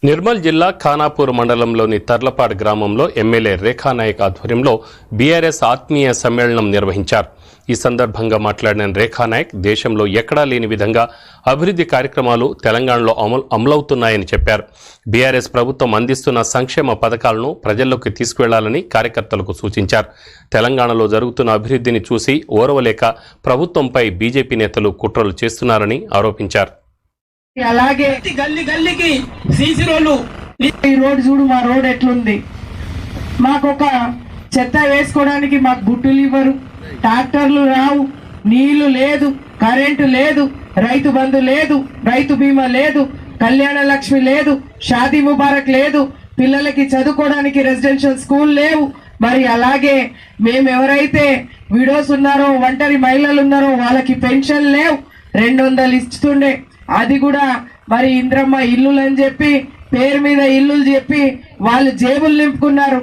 నిర్మల్ జిల్లా ఖానాపూర్ మండలంలోని తర్లపాడ్ గ్రామంలో ఎమ్మెల్యే రేఖానాయక్ ఆధ్వర్యంలో బీఆర్ఎస్ ఆత్మీయ సమ్మేళనం నిర్వహించారు. ఈ సందర్భంగా మాట్లాడిన రేఖానాయక్ దేశంలో ఎక్కడా లేని విధంగా అభివృద్ధి కార్యక్రమాలు తెలంగాణలో అమలవుతున్నాయని చెప్పారు. బీఆర్ఎస్ ప్రభుత్వం అందిస్తున్న సంక్షేమ పథకాలను ప్రజల్లోకి తీసుకువెళ్లాలని కార్యకర్తలకు సూచించారు. తెలంగాణలో జరుగుతున్న అభివృద్ధిని చూసి ఓర్వలేక ప్రభుత్వంపై బీజేపీ నేతలు కుట్రలు చేస్తున్నారని ఆరోపించారు. అలాగే గల్లీ గల్లీకి సీసీ రోడ్లు, ఈ రోడ్ చూడు, మా రోడ్ ఎట్లుంది, మాకొక చెత్త వేసుకోవడానికి మాకు గుట్టులు ఇవ్వరు, ట్రాక్టర్లు రావు, నీళ్లు లేదు, కరెంటు లేదు, రైతు బంధు లేదు, రైతు బీమా లేదు, కళ్యాణ లక్ష్మి లేదు, షాదీ ముబారక్ లేదు, పిల్లలకి చదువుకోవడానికి రెసిడెన్షియల్ స్కూల్ లేవు. మరి అలాగే మేము ఎవరైతే విడోస్ ఉన్నారో, ఒంటరి మహిళలు ఉన్నారో వాళ్ళకి పెన్షన్ లేవు. 200 ఇస్తుండే, అది కూడా మరి ఇంద్రమ్మ ఇల్లులు అని చెప్పి పేరు మీద ఇల్లులు చెప్పి వాళ్ళు జేబులు నింపుకున్నారు.